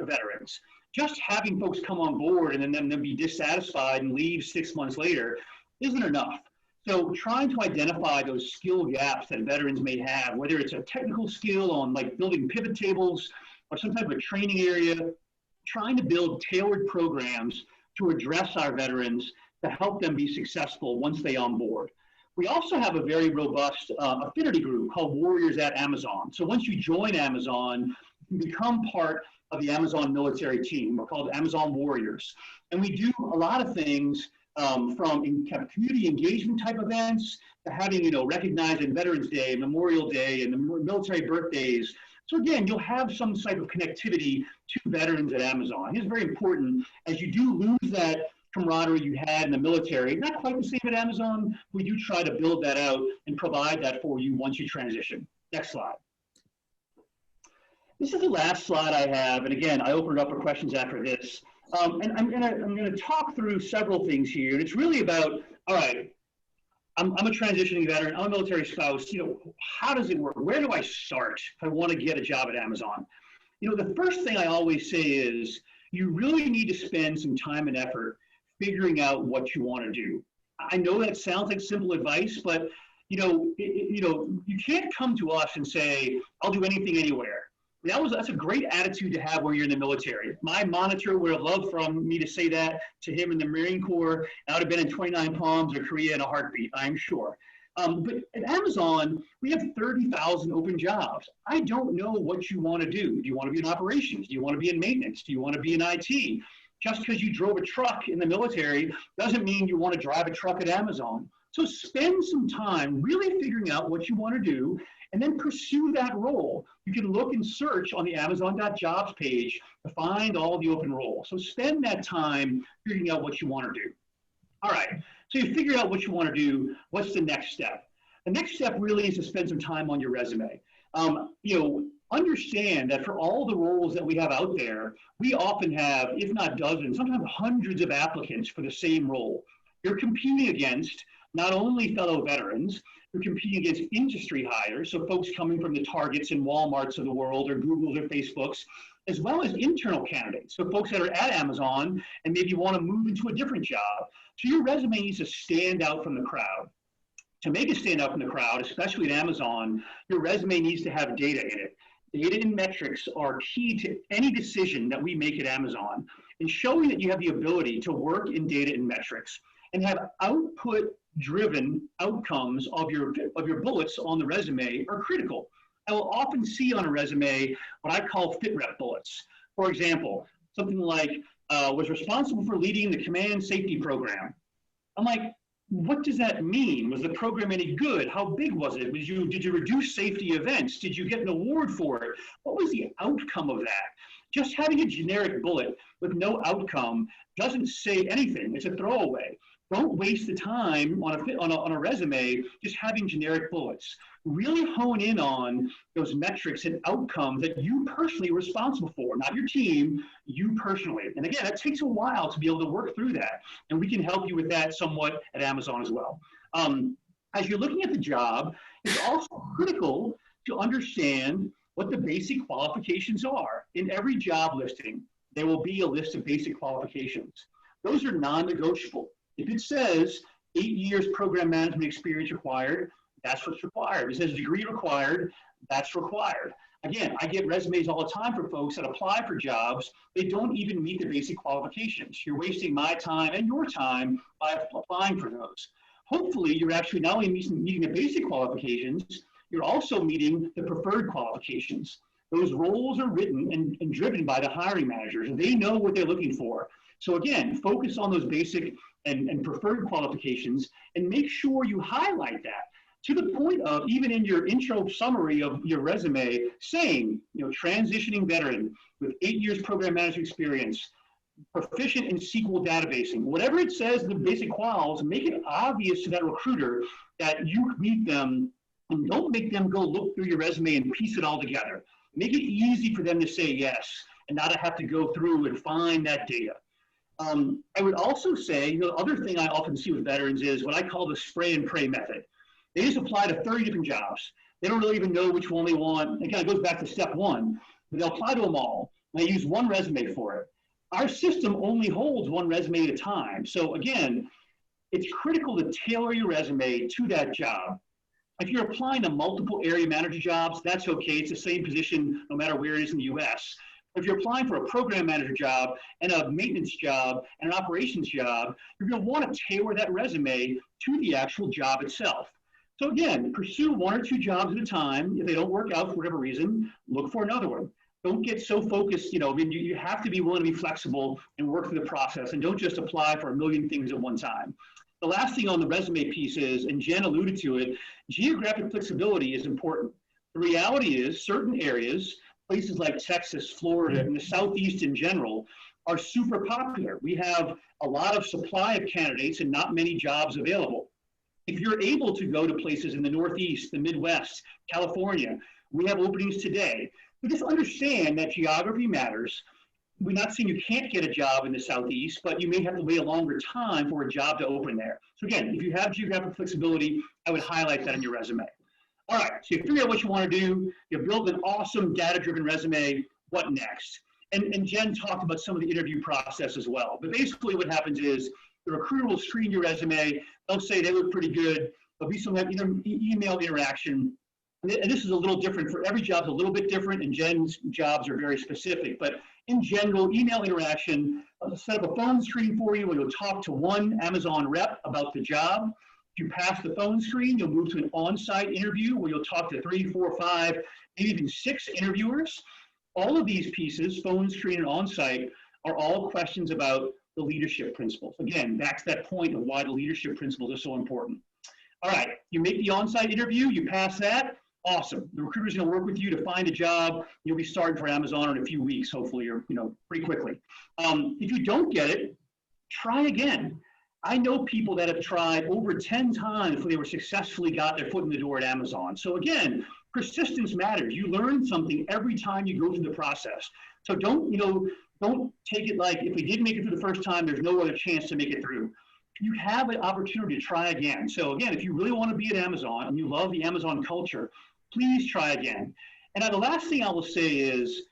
veterans. Just having folks come on board and then them be dissatisfied and leave 6 months later isn't enough. So trying to identify those skill gaps that veterans may have, whether it's a technical skill on like building pivot tables, or some type of a training area, trying to build tailored programs to address our veterans to help them be successful once they onboard. We also have a very robust affinity group called Warriors at Amazon. So once you join Amazon, you can become part of the Amazon military team. We're called Amazon Warriors. And we do a lot of things from community engagement type events to having, recognizing Veterans Day, Memorial Day, and the military birthdays. So again, you'll have some type of connectivity to veterans at Amazon. It's very important as you do lose that camaraderie you had in the military. Not quite the same at Amazon. We do try to build that out and provide that for you once you transition. Next slide. This is the last slide I have, and again, I open it up for questions after this. And I'm gonna talk through several things here, and it's really about, all right, I'm a transitioning veteran, I'm a military spouse, how does it work? Where do I start if I want to get a job at Amazon? The first thing I always say is you really need to spend some time and effort figuring out what you want to do. I know that sounds like simple advice, but you can't come to us and say, I'll do anything anywhere. That's a great attitude to have when you're in the military. My monitor would have loved for me to say that to him in the Marine Corps. I would have been in 29 Palms or Korea in a heartbeat, I'm sure. But at Amazon, we have 30,000 open jobs. I don't know what you want to do. Do you want to be in operations? Do you want to be in maintenance? Do you want to be in IT? Just because you drove a truck in the military doesn't mean you want to drive a truck at Amazon. So spend some time really figuring out what you want to do and then pursue that role. You can look and search on the Amazon.jobs page to find all the open roles. So spend that time figuring out what you want to do. All right, so you figure out what you want to do. What's the next step? The next step really is to spend some time on your resume. Understand that for all the roles that we have out there, we often have, if not dozens, sometimes hundreds of applicants for the same role. You're competing against not only fellow veterans, you're competing against industry hires, so folks coming from the Targets and Walmarts of the world, or Googles or Facebooks, as well as internal candidates, so folks that are at Amazon and maybe want to move into a different job. So your resume needs to stand out from the crowd. To make it stand out from the crowd, especially at Amazon, your resume needs to have data in it. Data and metrics are key to any decision that we make at Amazon, and showing that you have the ability to work in data and metrics and have output-driven outcomes of your bullets on the resume are critical. I will often see on a resume what I call fit rep bullets. For example, something like, was responsible for leading the command safety program. I'm like, what does that mean? Was the program any good? How big was it? Did you reduce safety events? Did you get an award for it? What was the outcome of that? Just having a generic bullet with no outcome doesn't say anything. It's a throwaway. Don't waste the time on a resume just having generic bullets. Really hone in on those metrics and outcomes that you personally are responsible for, not your team, you personally. And again, it takes a while to be able to work through that. And we can help you with that somewhat at Amazon as well. As you're looking at the job, it's also critical to understand what the basic qualifications are. In every job listing, there will be a list of basic qualifications. Those are non-negotiable. If it says 8 years program management experience required, that's what's required. If it says degree required, that's required. Again, I get resumes all the time for folks that apply for jobs. They don't even meet the basic qualifications. You're wasting my time and your time by applying for those. Hopefully, you're actually not only meeting the basic qualifications, you're also meeting the preferred qualifications. Those roles are written and driven by the hiring managers. They know what they're looking for. So again, focus on those basic and preferred qualifications and make sure you highlight that to the point of, even in your intro summary of your resume, saying, transitioning veteran with 8 years program management experience, proficient in SQL databasing. Whatever it says in the basic quals, make it obvious to that recruiter that you meet them, and don't make them go look through your resume and piece it all together. Make it easy for them to say yes and not to have to go through and find that data. I would also say, the other thing I often see with veterans is what I call the spray and pray method. They just apply to 30 different jobs. They don't really even know which one they want. It kind of goes back to step one, but they'll apply to them all. And they use one resume for it. Our system only holds one resume at a time. So again, it's critical to tailor your resume to that job. If you're applying to multiple area manager jobs, that's okay. It's the same position no matter where it is in the US. If you're applying for a program manager job and a maintenance job and an operations job, you're going to want to tailor that resume to the actual job itself. So again, pursue 1 or 2 jobs at a time. If they don't work out for whatever reason, look for another one. Don't get so focused, I mean, you have to be willing to be flexible and work through the process, and don't just apply for a million things at one time. The last thing on the resume piece is, and Jen alluded to it, geographic flexibility is important. The reality is certain areas, places like Texas, Florida, and the Southeast in general, are super popular. We have a lot of supply of candidates and not many jobs available. If you're able to go to places in the Northeast, the Midwest, California, we have openings today. But just understand that geography matters. We're not saying you can't get a job in the Southeast, but you may have to wait a longer time for a job to open there. So again, if you have geographic flexibility, I would highlight that in your resume. All right, so you figure out what you want to do, you build an awesome data-driven resume, what next? And Jen talked about some of the interview process as well. But basically what happens is the recruiter will screen your resume, they'll say they look pretty good, there'll be some email interaction. And this is a little different for every job, a little bit different, and Jen's jobs are very specific. But in general, email interaction, I'll set up a phone screen for you where you'll talk to one Amazon rep about the job. If you pass the phone screen, you'll move to an on-site interview where you'll talk to 3, 4, 5, maybe even 6 interviewers. All of these pieces, phone screen and on-site, are all questions about the leadership principles. Again, back to that point of why the leadership principles are so important. All right, you make the on-site interview, you pass that. Awesome. The recruiter's going to work with you to find a job. You'll be starting for Amazon in a few weeks, hopefully, or pretty quickly. If you don't get it, try again. I know people that have tried over 10 times before they were successfully got their foot in the door at Amazon. So again, persistence matters. You learn something every time you go through the process. So don't take it like if we didn't make it through the first time, there's no other chance to make it through. You have an opportunity to try again. So again, if you really want to be at Amazon and you love the Amazon culture, please try again. And the last thing I will say is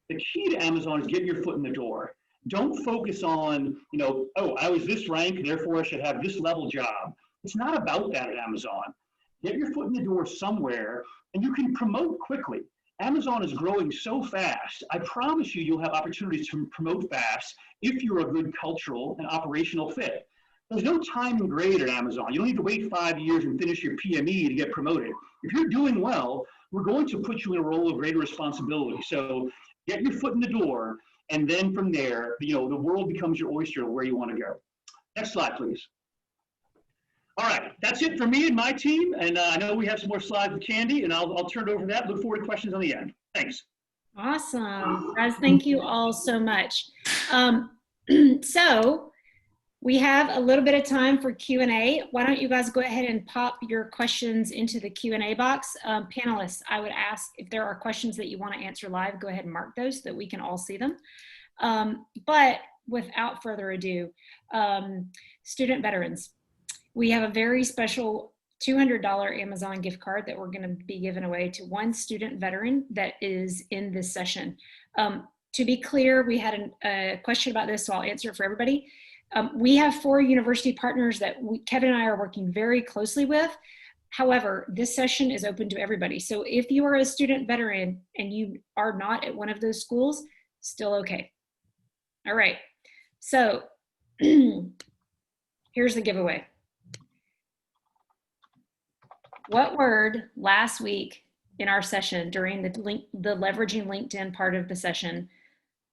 the key to Amazon is getting your foot in the door. Don't focus on, oh, I was this rank, therefore I should have this level job. It's not about that at Amazon. Get your foot in the door somewhere and you can promote quickly. Amazon is growing so fast. I promise you, you'll have opportunities to promote fast if you're a good cultural and operational fit. There's no time and grade at Amazon. You don't need to wait 5 years and finish your PME to get promoted. If you're doing well, we're going to put you in a role of greater responsibility. So get your foot in the door, and then from there, the world becomes your oyster of where you want to go. Next slide, please. All right, that's it for me and my team. And I know we have some more slides with Candy, and I'll turn it over to that. Look forward to questions on the end. Thanks. Awesome. Guys, thank you all so much. So we have a little bit of time for Q&A. Why don't you guys go ahead and pop your questions into the Q&A box. Panelists, I would ask if there are questions that you want to answer live, go ahead and mark those so that we can all see them. But without further ado, student veterans, we have a very special $200 Amazon gift card that we're going to be giving away to one student veteran that is in this session. To be clear, we had a question about this, so I'll answer it for everybody. We have 4 university partners that Kevin and I are working very closely with. However, this session is open to everybody. So if you are a student veteran and you are not at one of those schools, still okay. All right, so here's the giveaway. What word last week in our session during the leveraging LinkedIn part of the session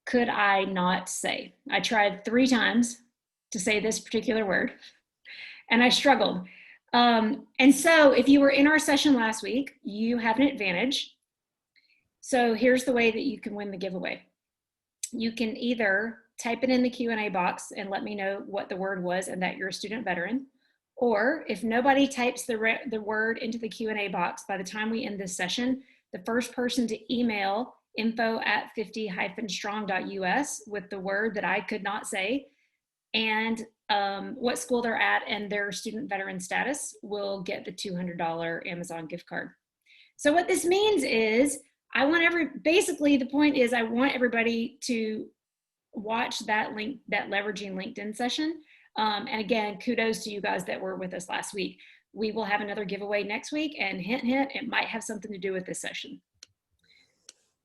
could I not say? I tried 3 times to say this particular word, and I struggled. And so if you were in our session last week, you have an advantage. So here's the way that you can win the giveaway. You can either type it in the Q&A box and let me know what the word was and that you're a student veteran, or if nobody types the word into the Q&A box, by the time we end this session, the first person to email info@50-strong.us with the word that I could not say and what school they're at and their student veteran status will get the $200 Amazon gift card. So what this means is basically the point is I want everybody to watch that leveraging LinkedIn session. And again, kudos to you guys that were with us last week. we will have another giveaway next week, and hint, hint, it might have something to do with this session.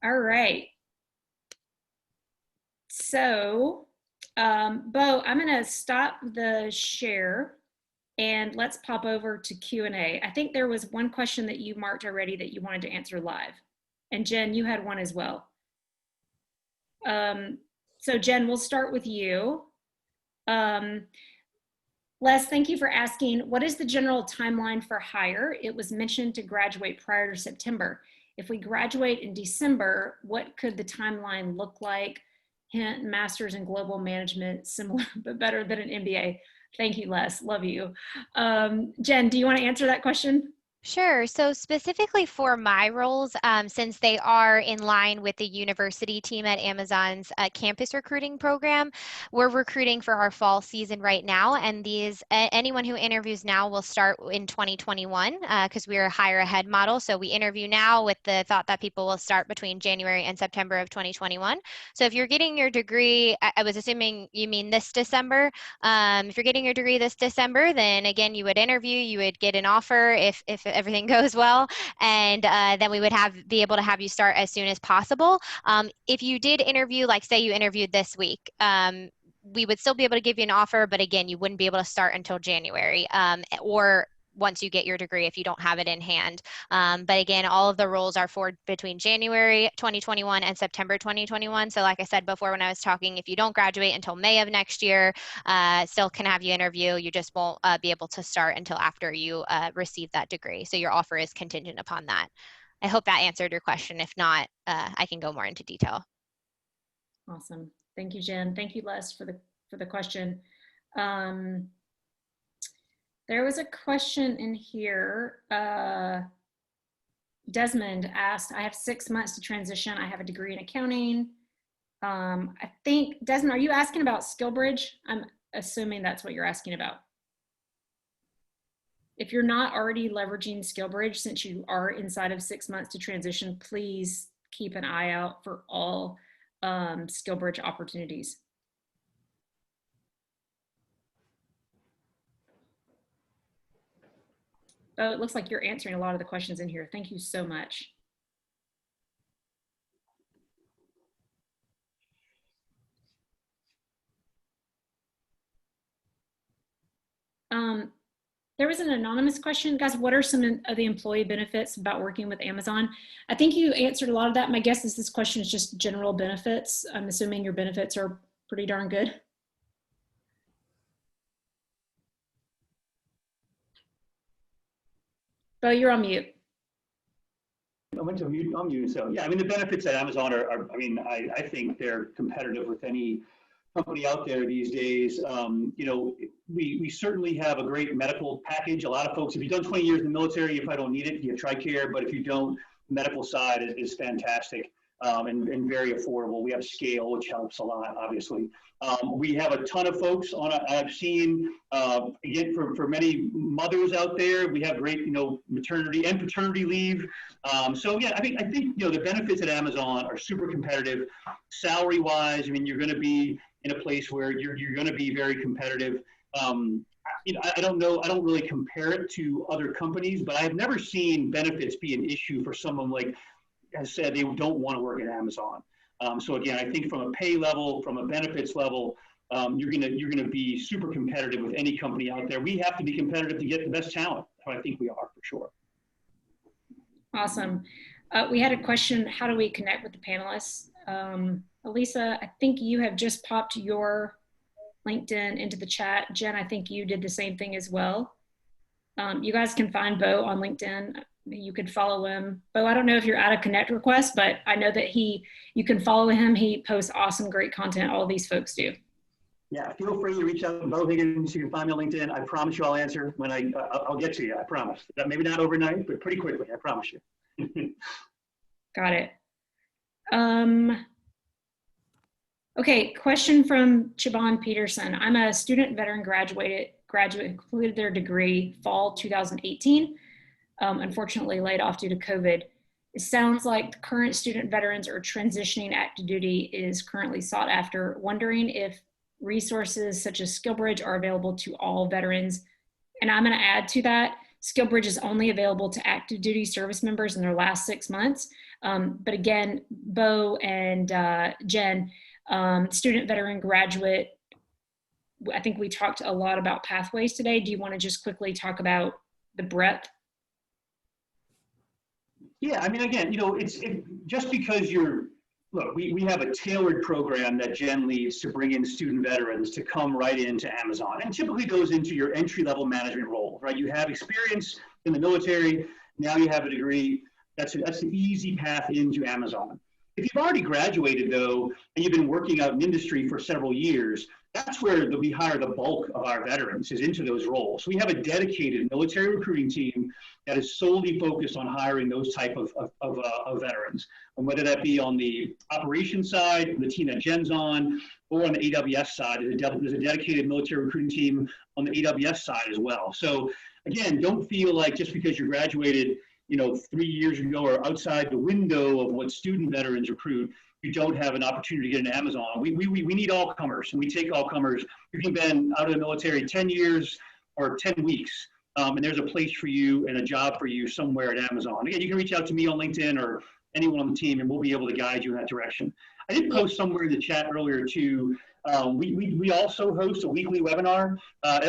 All right. So, Bo, I'm going to stop the share and let's pop over to Q&A. I think there was one question that you marked already that you wanted to answer live. And Jen, you had one as well. So Jen, we'll start with you. Les, thank you for asking, what is the general timeline for hire? It was mentioned to graduate prior to September. If we graduate in December, what could the timeline look like? Hint, master's in global management, similar but better than an MBA. Thank you, Les, love you. Jen, do you want to answer that question? Sure. So specifically for my roles, since they are in line with the university team at Amazon's campus recruiting program, we're recruiting for our fall season right now. And anyone who interviews now will start in 2021 because we're a hire ahead model. So we interview now with the thought that people will start between January and September of 2021. So if you're getting your degree, I was assuming you mean this December. If you're getting your degree this December, then again, you would interview, you would get an offer if everything goes well, and then we would be able to have you start as soon as possible. If you did interview, like say you interviewed this week, we would still be able to give you an offer, but again, you wouldn't be able to start until January or once you get your degree if you don't have it in hand. But again, all of the roles are for between January 2021 and September 2021. So like I said before when I was talking, if you don't graduate until May of next year, still can have you interview. You just won't be able to start until after you receive that degree. So your offer is contingent upon that. I hope that answered your question. If not, I can go more into detail. Awesome. Thank you, Jen. Thank you, Les, for the question. There was a question in here. Desmond asked, I have 6 months to transition. I have a degree in accounting. I think, Desmond, are you asking about SkillBridge? I'm assuming that's what you're asking about. If you're not already leveraging SkillBridge, since you are inside of 6 months to transition, please keep an eye out for all SkillBridge opportunities. Oh, it looks like you're answering a lot of the questions in here. Thank you so much. There was an anonymous question. Guys, what are some of the employee benefits about working with Amazon? I think you answered a lot of that. My guess is this question is just general benefits. I'm assuming your benefits are pretty darn good. Bo, you're on mute. I went to mute, I'm muted, so yeah, I mean, the benefits at Amazon are I mean, I think they're competitive with any company out there these days. You know, we certainly have a great medical package. A lot of folks, if you've done 20 years in the military, you probably don't need it, you have TRICARE, but if you don't, the medical side is fantastic. And very affordable. We have scale, which helps a lot, obviously. We have a ton of folks on. I've seen again for many mothers out there. We have great, you know, maternity and paternity leave. So yeah, I think you know the benefits at Amazon are super competitive, salary wise. I mean, you're going to be in a place where you're going to be very competitive. You know, I don't know. I don't really compare it to other companies, but I've never seen benefits be an issue for someone like has said they don't want to work at Amazon. So again, I think from a pay level, from a benefits level, you're gonna be super competitive with any company out there. We have to be competitive to get the best talent. I think we are for sure. Awesome. We had a question, how do we connect with the panelists? Elisa, I think you have just popped your LinkedIn into the chat. Jen, I think you did the same thing as well. You guys can find Bo on LinkedIn. You could follow him. Bo, I don't know if you're out of connect requests, but I know that you can follow him. He posts awesome, great content. All these folks do. Yeah, feel free to reach out to Bo Higgins. You can find me on LinkedIn. I promise you I'll answer when I'll get to you. I promise. Maybe not overnight, but pretty quickly. I promise you. Got it. Okay, question from Chabon Peterson. I'm a student veteran graduate completed their degree fall 2018. Unfortunately laid off due to COVID. It sounds like the current student veterans are transitioning active duty is currently sought after. Wondering if resources such as SkillBridge are available to all veterans. And I'm going to add to that. SkillBridge is only available to active duty service members in their last 6 months. But again, Bo and Jen, student, veteran, graduate, I think we talked a lot about pathways today. Do you want to just quickly talk about the breadth? Yeah, I mean, again, just because look, we have a tailored program that Jen leads to bring in student veterans to come right into Amazon, and typically goes into your entry-level management role, right? You have experience in the military, now you have a degree. That's the easy path into Amazon. If you've already graduated, though, and you've been working out in industry for several years, that's where we hire the bulk of our veterans, is into those roles. We have a dedicated military recruiting team that is solely focused on hiring those type of veterans, and whether that be on the operations side, the team that Jen's on, or on the AWS side. There's a dedicated military recruiting team on the AWS side as well. So again, don't feel like just because you graduated 3 years ago or outside the window of what student veterans recruit, you don't have an opportunity to get into Amazon. We need all comers, and we take all comers. You can been out of the military 10 years or 10 weeks, and there's a place for you and a job for you somewhere at Amazon. Again, you can reach out to me on LinkedIn or anyone on the team, and we'll be able to guide you in that direction. I did post somewhere in the chat earlier too. We also host a weekly webinar,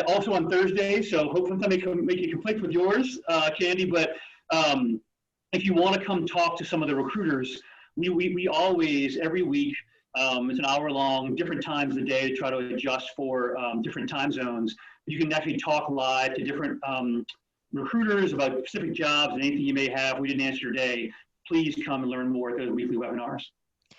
also on Thursday. So hopefully I make it conflict with yours, Candy. But if you want to come talk to some of the recruiters, we always, every week, it's an hour long, different times of the day to try to adjust for different time zones. You can actually talk live to different recruiters about specific jobs and anything you may have we didn't answer today. Please come and learn more at those weekly webinars.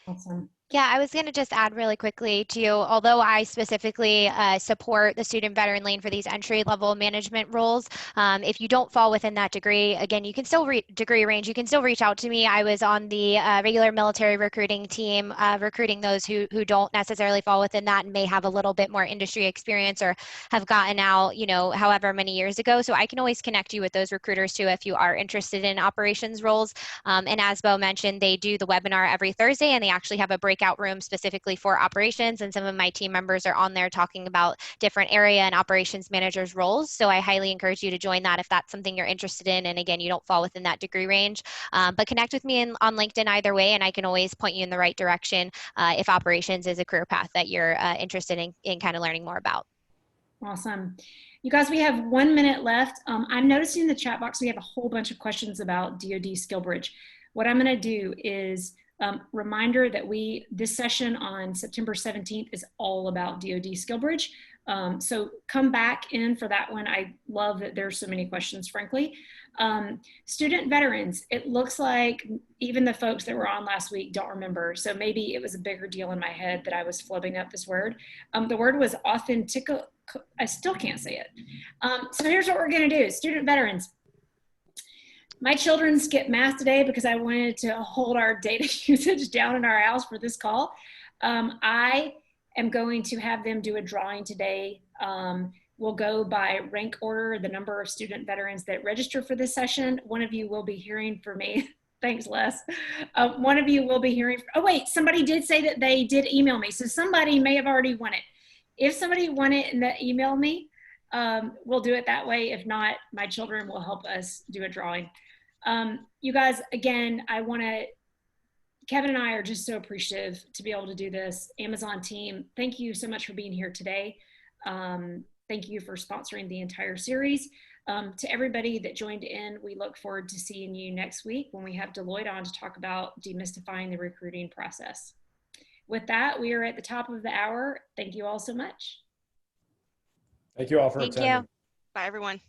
Awesome. Yeah, I was going to just add really quickly to, although I specifically support the student veteran lane for these entry-level management roles, if you don't fall within that degree, again, you can still degree range. You can still reach out to me. I was on the regular military recruiting team, recruiting those who don't necessarily fall within that and may have a little bit more industry experience or have gotten out, however many years ago. So I can always connect you with those recruiters too if you are interested in operations roles. And as Bo mentioned, they do the webinar every Thursday, and they actually have a breakout room specifically for operations, and some of my team members are on there talking about different area and operations managers roles. So I highly encourage you to join that if that's something you're interested in, and again, you don't fall within that degree range. But connect with me on LinkedIn either way, and I can always point you in the right direction if operations is a career path that you're interested in kind of learning more about. Awesome. You guys, we have 1 minute left. I'm noticing in the chat box we have a whole bunch of questions about DoD SkillBridge. What I'm going to do is reminder that this session on September 17th is all about DoD SkillBridge. So come back in for that one. I love that there's so many questions, frankly. Student veterans, it looks like even the folks that were on last week don't remember. So maybe it was a bigger deal in my head that I was flubbing up this word. The word was authentic. I still can't say it. So here's what we're going to do. Student veterans. My children skipped math today because I wanted to hold our data usage down in our house for this call. I am going to have them do a drawing today. We'll go by rank order, the number of student veterans that register for this session. One of you will be hearing from me. Thanks, Les. One of you will be hearing. Oh, wait, somebody did say that they did email me. So somebody may have already won it. If somebody won it and that email me, we'll do it that way. If not, my children will help us do a drawing. You guys, again, Kevin and I are just so appreciative to be able to do this. Amazon team, thank you so much for being here today. Thank you for sponsoring the entire series. To everybody that joined in, we look forward to seeing you next week when we have Deloitte on to talk about demystifying the recruiting process. With that, we are at the top of the hour. Thank you all so much. Thank you all for attending. Thank you. Bye, everyone.